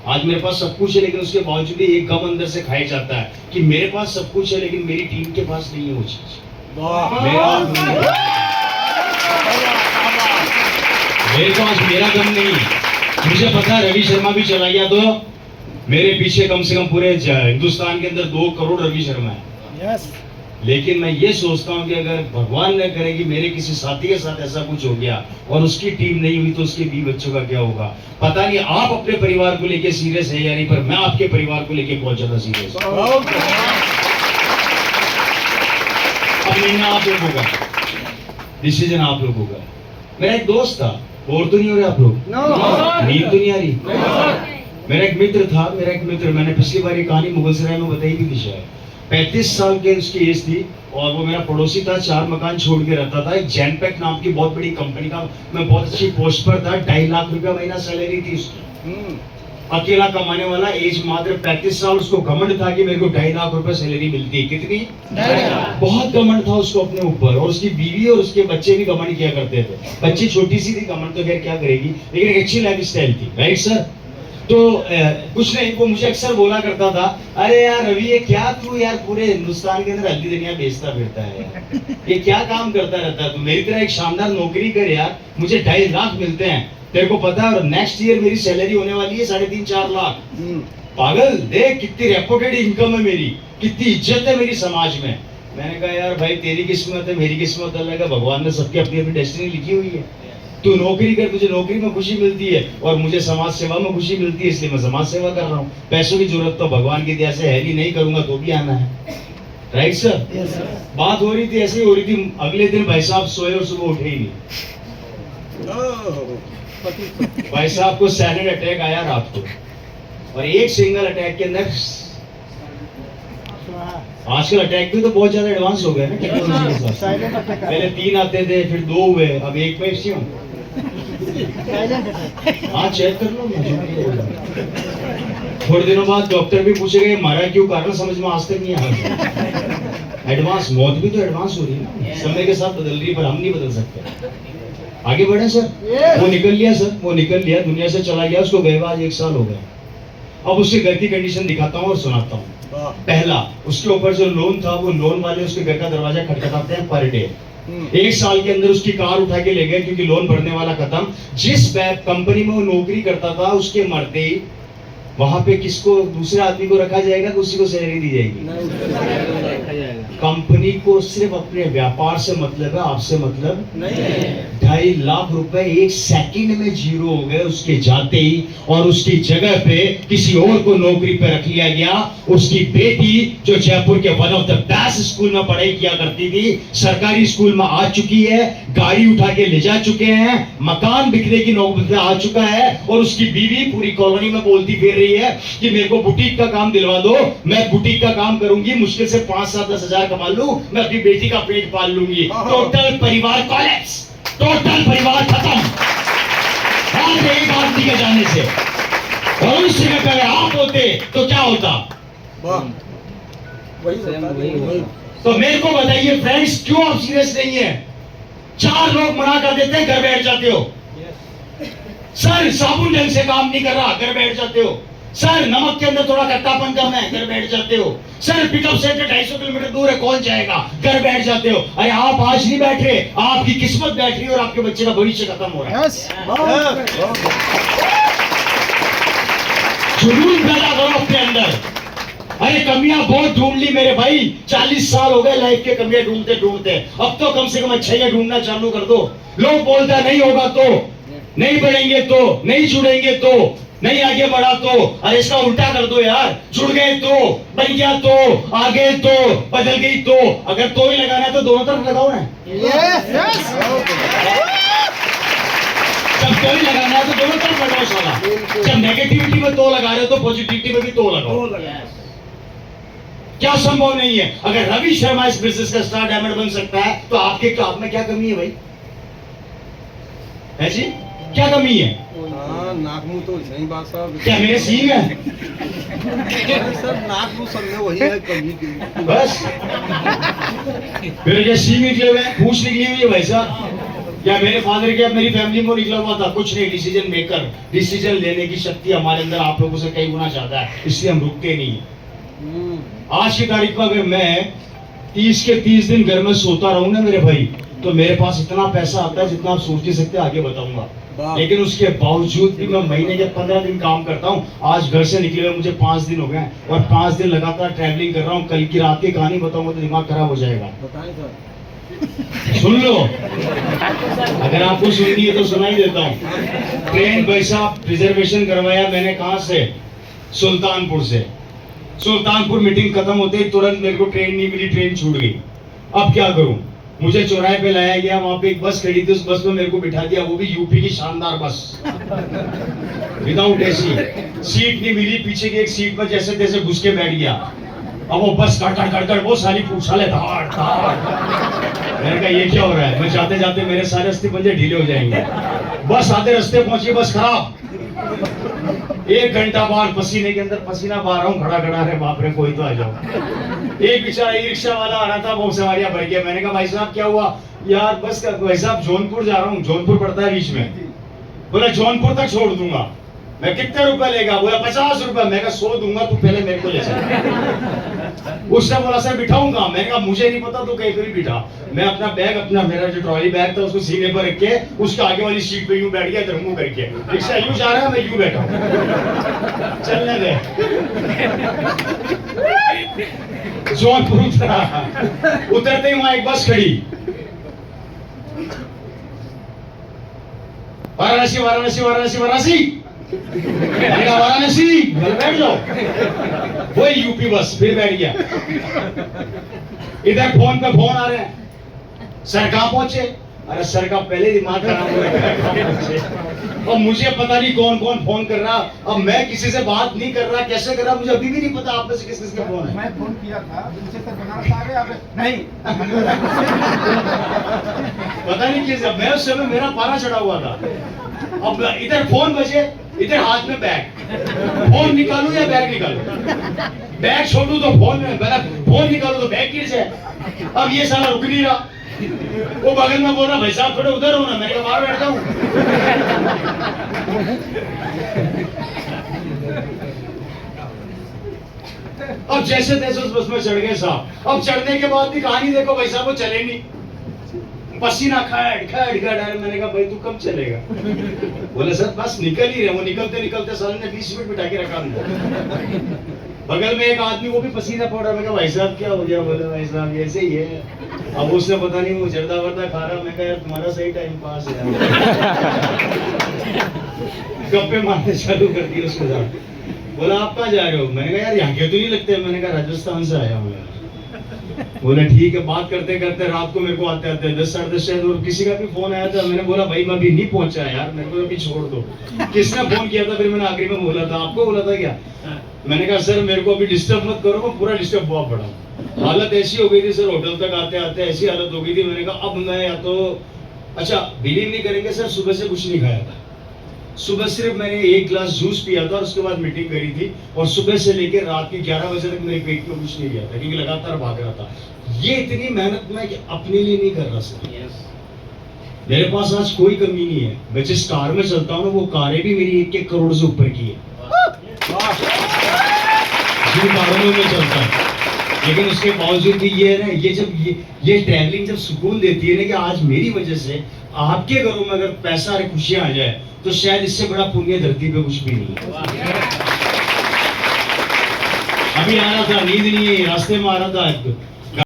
आज मेरे पास सब कुछ है लेकिन उसके बावजूद भी एक गम अंदर से खाया जाता है कि मेरे पास सब कुछ है लेकिन मेरी टीम के पास नहीं है वो चीज। मेरे पास मेरा गम नहीं। मुझे पता है रवि शर्मा भी चला गया तो मेरे पीछे कम से कम पूरे हिंदुस्तान के अंदर 2 करोड़ रवि शर्मा है। लेकिन मैं ये सोचता हूँ कि अगर भगवान न करे कि मेरे किसी साथी के साथ ऐसा कुछ हो गया और उसकी टीम नहीं हुई तो उसके 20 बच्चों का क्या होगा। पता नहीं आप अपने परिवार को लेके सीरियस है या नहीं, पर मैं आपके परिवार को लेके बहुत ज्यादा सीरियस हूँ। अब निर्णय आप लोगों का, डिसीजन आप लोगों का। मेरा एक दोस्त था, और तो नहीं हो रहे आप लोग, नींद तो नहीं आ रही। मेरा एक मित्र था, मैंने पिछली बार ये कहानी मुगलसराय में बताई भी थी शायद। 35 साल के उसकी एज थी और वो मेरा पड़ोसी था, 4 मकान छोड़ के रहता था। एक जैनपैक नाम की बहुत बड़ी कंपनी का मैं बहुत अच्छी पोस्ट पर था, 2.5 लाख रुपया महीना सैलरी थी उसकी। अकेला कमाने वाला, एज मात्र 35 साल। उसको घमंड था कि मेरे को 2.5 लाख रुपए सैलरी मिलती है। कितनी? बहुत घमंड था उसको अपने ऊपर। और उसकी बीवी और उसके बच्चे भी घमंड किया करते थे। बच्ची छोटी सी थी, घमंड तो खैर क्या करेगी, लेकिन एक अच्छी लाइफ स्टाइल थी। Right sir? तो कुछ नहीं, वो मुझे अक्सर बोला करता था, अरे यार रवि ये क्या तू यार पूरे हिंदुस्तान के अंदर हल्दी धनिया बेचता फिरता है यार, ये क्या काम करता रहता है तू, मेरी तरह एक शानदार नौकरी कर यार, मुझे 2.5 लाख मिलते हैं, तेरे को पता है, और नेक्स्ट ईयर मेरी सैलरी होने वाली है 3.5-4 लाख। पागल, देख कितनी रेपुटेड इनकम है मेरी, कितनी इज्जत है मेरी समाज में। मैंने कहा यार भाई तेरी किस्मत है, मेरी किस्मत अलग है, भगवान ने सबकी अपनी अपनी डेस्टिनी लिखी हुई है। तू नौकरी कर, तुझे नौकरी में खुशी मिलती है और मुझे समाज सेवा में खुशी मिलती है, इसलिए मैं समाज सेवा कर रहा हूँ। पैसों की जरूरत तो भगवान की दया से है नहीं करूंगा तो भी आना है। Right sir? yes, sir. बात हो रही थी, ऐसे ही हो रही थी। अगले दिन भाई साहब सोए और सुबह उठे ही नहीं। भाई साहब को सैलेड अटैक आया रात को, और एक सिंगल अटैक के अंदर, आजकल अटैक भी तो बहुत ज्यादा एडवांस हो गए ना टेक्नोलॉजी के साथ। पहले 3 आते थे, फिर 2 हुए, अब 1 में क्यों? हाँ चेक कर लो। थोड़े दिनों बाद डॉक्टर भी पूछेगा मारा क्यों, कारण समझ में आज तक नहीं आया। एडवांस मौत भी तो एडवांस हो रही है ना, समय के साथ बदल रही है, पर हम नहीं बदल सकते। आगे बढ़े सर। वो निकल लिया सर, वो निकल लिया, दुनिया से चला गया, उसको गए आज 1 साल हो गया। अब उसके घर की कंडीशन दिखाता हूँ और सुनाता हूँ। पहला, उसके ऊपर जो लोन था, वो लोन वाले उसके घर का दरवाजा खटखटाते हैं पर डे। 1 साल के अंदर उसकी कार उठा के ले गए क्योंकि लोन भरने वाला खत्म। जिस कंपनी में वो नौकरी करता था, उसके मरते ही वहां पे किसको, दूसरे आदमी को रखा जाएगा, उसी को सैलरी दी जाएगी। कंपनी को सिर्फ अपने व्यापार से मतलब है, आपसे मतलब नहीं। 2.5 लाख रुपए 1 सेकंड में जीरो हो गए उसके जाते ही, और उसकी जगह पे किसी और को नौकरी पे रख लिया गया। उसकी बेटी जो जयपुर के one of the best school में पढ़ाई किया करती थी, सरकारी स्कूल में आ चुकी है, गाड़ी उठा के ले जा चुके हैं, मकान बिकने की नौबत आ चुका है, और उसकी बीवी पूरी कॉलोनी में बोलती फिर रही है कि मेरे को बुटीक का काम दिलवा दो, मैं बुटीक का काम करूंगी, मुश्किल से 5-7-10 हजार कमा लूं, मैं अपनी बेटी का पेट पाल लूंगी। टोटल परिवार कॉलेप्स, टोटल परिवार खत्म, और एक आदमी के जाने से। और उस जगह पे आप होते तो क्या होता? तो मेरे को बताइए फ्रेंड्स, क्यों आप सीरियस नहीं है? 4 लोग मना कर देते हैं, घर बैठ जाते हो। सर साबुन ढंग से काम नहीं कर रहा, घर बैठ जाते हो। सर नमक के अंदर थोड़ा खट्टापन कम है, घर बैठ जाते हो। सर पिकअप सेट 250 किलोमीटर दूर है, कौन जाएगा, घर बैठ जाते हो। अरे आप आज नहीं बैठ रहे, आपकी किस्मत बैठ रही है और आपके बच्चे का भविष्य खत्म हो रहा है। जुनून पैदा करो अपने अंदर। अरे कमियां बहुत ढूंढ ली मेरे भाई, 40 साल हो गए लाइफ के कमियां ढूंढते ढूंढते। अब तो कम से कम अच्छाइयां ढूंढना चालू कर दो। लोग बोलता नहीं होगा तो, नहीं बढ़ेंगे तो, नहीं जुड़ेंगे तो, नहीं आगे बढ़ा तो। अरे इसका उल्टा कर दो यार, जुड़ गए तो, बन गया तो, आगे तो, बदल गई तो। अगर तो ही लगाना है तो दोनों तरफ लगाओ ना। जब तो ही लगाना है तो दोनों तरफ लगाओ साला। जब नेगेटिविटी में तो लगा रहे हो तो पॉजिटिविटी में भी तो लगाओ। क्या संभव नहीं है? अगर रवि शर्मा इस बिजनेस का स्टार डायमंड बन सकता है तो आपके आप में क्या कमी है भाई? है जी, क्या कमी है? नाक मुंह तो नहीं बात साहब, क्या मेरे सींग है? सर नाक मुंह सब में वही है कमी की। बस मेरे क्या सींग निकले हुए हैं, पूंछ निकली हुई है भाई साहब। या मेरे फादर क्या मेरी फैमिली में निकला हुआ था, कुछ नहीं, डिसीजन मेकर, डिसीजन लेने की शक्ति हमारे अंदर आप लोगों से कई गुना ज्यादा है, इसलिए हम रुकते नहीं है। आज की तारीख में अगर मैं 30 के 30 दिन घर में सोता रहूं ना मेरे भाई, तो मेरे पास इतना पैसा आता है जितना आप सोच नहीं सकते, आगे बताऊंगा। लेकिन उसके बावजूद भी मैं महीने के 15 दिन काम करता हूँ। आज घर से निकले हुए मुझे 5 दिन हो गए और 5 दिन लगातार ट्रैवलिंग कर रहा हूँ। कल की रात की कहानी बताऊंगा तो दिमाग खराब हो जाएगा। बताएं सर। सुन लो, अगर आपको सुननी है तो सुनाई देता हूँ। ट्रेन भाई साहब रिजर्वेशन करवाया मैंने, कहाँ से? सुल्तानपुर से। सुल्तानपुर मीटिंग खत्म होते ही तुरंत मेरे को ट्रेन नहीं मिली, ट्रेन छूट गई। अब क्या करूं? मुझे चौराहे पे लाया गया, वहां पे एक बस खड़ी थी, उस बस में मेरे को बिठा दिया, वो भी यूपी की शानदार बस, विदाउट एसी। सीट नहीं मिली, पीछे की एक सीट पर जैसे तैसे घुस के बैठ गया। अब वो बस कड़ वो साली पूछा ले धाड़ धाड़। मैंने कहा ये क्या हो रहा है? मैं जाते जाते मेरे सारे अस्थि पंजे ढीले हो जाएंगे। बस आधे रास्ते पहुंची, बस खराब। 1 घंटा बाद पसीने के अंदर पसीना बहा रहा हूँ, खड़ा खड़ा है, बाप रे कोई तो आ जाओ। एक बेचारा ई रिक्शा वाला आ रहा था, वो सवारियां भर गया। मैंने कहा भाई साहब क्या हुआ? यार बस भाई साहब जौनपुर जा रहा हूँ, जौनपुर पड़ता है बीच में। बोला जौनपुर तक छोड़ दूंगा। मैं कितने रुपए लेगा? बोला 50 रुपए। मैं कहा 100 दूंगा, तू पहले मेरे को ले चल। उसने बोला सर बिठाऊंगा। मैंने कहा मुझे नहीं पता, तू कहीं पर भी बिठा। मैं अपना बैग, अपना मेरा जो ट्रॉली बैग था उसको सीने पर रख के उसके आगे वाली सीट पे यूं बैठ गया, इधर मुंह करके। रिक्शा यूं जा रहा है, मैं यूं बैठा हूं। चलने दे। जौनपुर उतरा, उतरते ही वहां एक बस खड़ी, वाराणसी वाराणसी वाराणसी वाराणसी। मैंने कहा वाराणसी, बैठ जाओ। वही यूपी बस, फिर बैठ गया। इधर फोन पे फोन आ रहे हैं, सर कहाँ पहुंचे? अरे सर का पहले दिमाग खराब हो गया। और मुझे पता नहीं कौन कौन फोन कर रहा। अब मैं किसी से बात नहीं कर रहा, कैसे कर रहा मुझे अभी भी नहीं पता। आप में से किस किसका फोन है? मैं फोन किया था, तुमसे सर बनारस आ गए आपने? नहीं। पता नहीं किस, मैं उस समय मेरा पारा चढ़ा हुआ था। अब इधर फोन बजे, इधर हाथ में बैग। फोन निकालूं या बैग निकालूं? बैग छोड़ूं तो फोन में, फोन निकालूं तो बैग गिर जाए। अब ये साला रुक नहीं रहा। वो बगल में बोल रहा भाई साहब थोड़े उधर हो ना। मैंने कहा बाहर बैठता हूं। अब जैसे तैसे उस बस में चढ़ गए साहब। अब चढ़ने के बाद भी कहानी देखो भाई साहब, वो चले नहीं, पसीना खड़ खड़ खड़। मैंने कहा भाई तू कब चलेगा? बोले सर बस निकल ही रहे। वो निकलते निकलते साले ने 20 मिनट बिठा के रखा अंदर। बगल में एक आदमी, वो भी पसीना पड़ रहा। मैं कहा भाई साहब क्या हो गया? बोले भाई साहब ऐसे ही है। अब उसने पता नहीं वो जर्दा वर्दा खा रहा। मैं कहा यार तुम्हारा सही टाइम पास है। गप्पे मारने चालू कर दिए उसके साथ। बोला आप कहाँ जा रहे हो? मैंने कहा यार यहाँ के तो नहीं लगते। मैंने कहा राजस्थान से आया हूँ यार। बोला ठीक है। बात करते करते रात को मेरे को आते आते 10 साढ़े 10 शायद, और किसी का भी फोन आया था। मैंने बोला भाई मैं अभी नहीं पहुंचा यार, मेरे को अभी छोड़ दो। किसने फोन किया था? फिर मैंने आखिरी में बोला था, आपको बोला था क्या? मैंने कहा सर मेरे को अभी डिस्टर्ब मत करो, मैं पूरा डिस्टर्ब हुआ पड़ा। हालत ऐसी हो गई थी सर, होटल तक आते आते ऐसी हालत हो गई थी। मैंने कहा अब मैं या तो, अच्छा बिलीव नहीं करेंगे सर, सुबह से कुछ नहीं खाया था। सुबह सिर्फ मैंने 1 गिलास जूस पिया था और उसके बाद मीटिंग करी थी। और सुबह से लेकर रात के 11 बजे तक मेरे पेट में कुछ नहीं गया था, क्योंकि लगातार भाग रहा था। ये इतनी मेहनत मैं अपने लिए नहीं कर रहा सर। मेरे पास आज कोई कमी नहीं है। मैं जिस कार में चलता हूँ ना, वो कारें भी मेरी 1-1 करोड़ से ऊपर की है। जिन कारों में मैं चलता हूँ, लेकिन उसके बावजूद भी ये है ना, ये जब ये ट्रैवलिंग जब सुकून देती है ना, कि आज मेरी वजह से आपके घरों में अगर पैसा और खुशियां आ जाए, तो शायद इससे बड़ा पुण्य धरती पे कुछ भी नहीं है। अभी आ रहा था, नींद नहीं है, रास्ते में आ रहा था,